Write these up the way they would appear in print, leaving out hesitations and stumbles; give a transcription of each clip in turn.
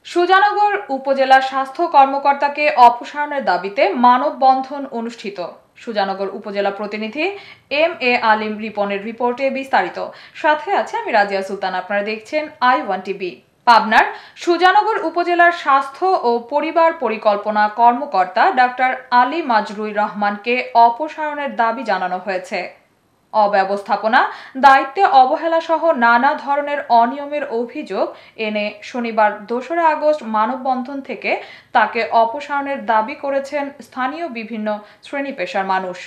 সুজানগর উপজেলা স্বাস্থ্য কর্মকর্তাকে অপসারণের দাবিতে মানববন্ধন অনুষ্ঠিত। সুজানগর উপজেলা প্রতিনিধি এম এ আলিম রিপনের রিপোর্টে বিস্তারিত। সাথে আছে আমি রাজিয়া সুলতান। আপনারা দেখছেন I1 টিভি। পাবনার সুজানগর উপজেলার স্বাস্থ্য ও পরিবার পরিকল্পনা কর্মকর্তা ডাক্তার আলী মাজরুই রহমানকে অপসারণের দাবি জানানো হয়েছে। অব্যবস্থাপনা, দায়িত্বে অবহেলা সহ নানা ধরনের অনিয়মের অভিযোগ এনে শনিবার 2 আগস্ট মানববন্ধন থেকে তাকে অপসারণের দাবি করেছেন স্থানীয় বিভিন্ন শ্রেণী পেশার মানুষ।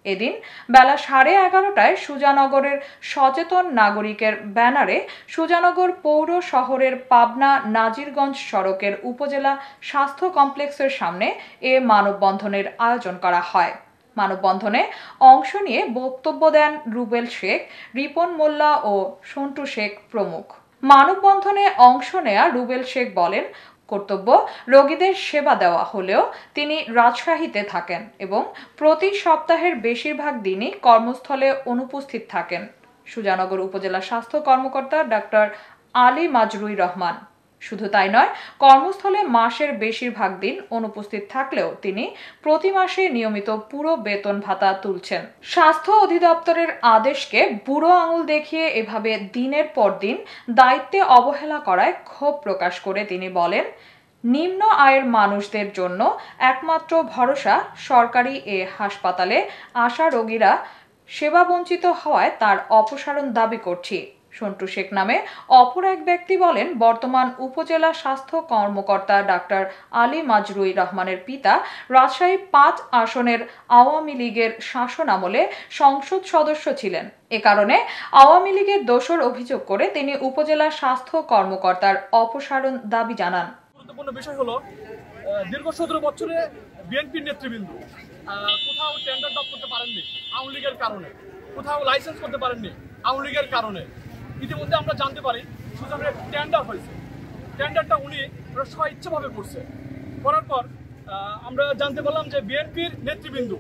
এদিন বেলা 11:30টায় সুজানগরের সচেতন নাগরিকের ব্যানারে সুজানগর পৌর শহরের পাবনা নাজিরগঞ্জ সড়কের উপজেলা স্বাস্থ্য কমপ্লেক্সের সামনে এ মানববন্ধনের আয়োজন করা হয়। মানববন্ধনে অংশ নিয়ে বক্তব্য দেন রুবেল শেখ, রিপন মোল্লা ও সন্টু শেখ প্রমুখ। মানববন্ধনে অংশ নেয়া রুবেল শেখ বলেন, কর্তব্য রোগীদের সেবা দেওয়া হলেও তিনি রাজশাহীতে থাকেন এবং প্রতি সপ্তাহের বেশিরভাগ দিনই কর্মস্থলে অনুপস্থিত থাকেন। সুজানগর উপজেলা স্বাস্থ্য কর্মকর্তা ডাক্তার আলী মাজরুই রহমান। শুধু তাই নয়, কর্মস্থলে মাসের বেশিরভাগ দিন অনুপস্থিত থাকলেও তিনি প্রতি মাসে নিয়মিত পুরো বেতন ভাতা তুলছেন। স্বাস্থ্য অধিদপ্তরের আদেশকে বুড়ো আঙুল দেখিয়ে এভাবে দিনের পর দিন দায়িত্বে অবহেলা করায় ক্ষোভ প্রকাশ করে তিনি বলেন, নিম্ন আয়ের মানুষদের জন্য একমাত্র ভরসা সরকারি এ হাসপাতালে আসা রোগীরা সেবা বঞ্চিত হওয়ায় তার অপসারণ দাবি করছি। সন্টু শেখ নামে অপর এক ব্যক্তি বলেন, বর্তমান উপজেলা স্বাস্থ্য কর্মকর্তা ডাক্তার আলী মাজরুই রহমানের পিতা রাজশাহী 5 আসনের আওয়ামী লীগের শাসন আমলে সংসদ সদস্য ছিলেন। এ কারণে আওয়ামী লীগের দোষর অভিযোগ করে তিনি উপজেলা স্বাস্থ্য কর্মকর্তার অপসারণ দাবি জানান। গুরুত্বপূর্ণ বিষয় হলো, দীর্ঘ 17 বছরে বিএনপির নেতৃবৃন্দ কোথাও টেন্ডার ড্রপ করতে পারেননি আওয়ামী লীগের কারণে, কোথাও লাইসেন্স করতে পারেননি আওয়ামী লীগের কারণে। ইতিমধ্যে আমরা জানতে পারি সুজানের টেন্ডার হয়েছে, টেন্ডারটা উনি স্বইচ্ছাভাবে করছে। করার পর আমরা জানতে পারলাম যে বিএনপির নেতৃবৃন্দ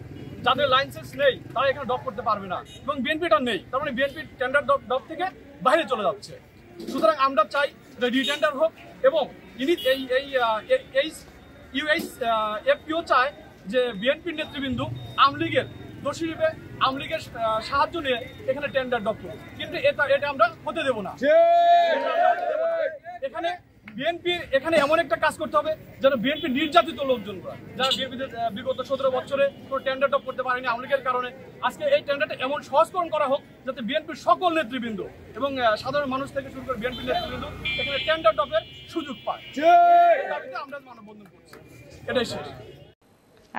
যাদের লাইসেন্স নেই তারা এখানে ড্রপ করতে পারবে না এবং বিএনপিটা নেই, তার মানে বিএনপির টেন্ডার ড্রপ থেকে বাইরে চলে যাচ্ছে। সুতরাং আমরা চাই যে রিটেন্ডার হোক এবং ইউএইচএফপিও চায় যে বিএনপির নেতৃবৃন্দ আওয়ামী লীগের দোষী হিসেবে আওয়ামী লীগের সাহায্য নিয়ে এখানে টেন্ডার ড্রপ করুক, কিন্তু এটা আমরা হতে দেবো না। এখানে এমন একটা কাজ করতে হবে যেন বিএনপি নির্যাতিত লোকজনরা, যারা বিএনপিতে বিগত 17 বছরে কোনো টেন্ডার ড্রপ করতে পারেনি আওয়ামী লীগের কারণে, আজকে এই টেন্ডারটা এমন সহজকরণ করা হোক যাতে বিএনপির সকল নেতৃবৃন্দ এবং সাধারণ মানুষ থেকে শুরু করে বিএনপির নেতৃবৃন্দ এখানে টেন্ডার ড্রপের সুযোগ পায়। আমরা মানববন্ধন করছি, এটাই শেষ।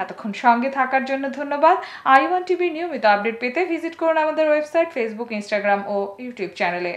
এতক্ষণ সঙ্গে থাকার জন্য ধন্যবাদ। I1 টিভির নিয়মিত আপডেট পেতে ভিজিট করুন আমাদের ওয়েবসাইট, ফেসবুক, ইনস্টাগ্রাম ও ইউটিউব চ্যানেলে।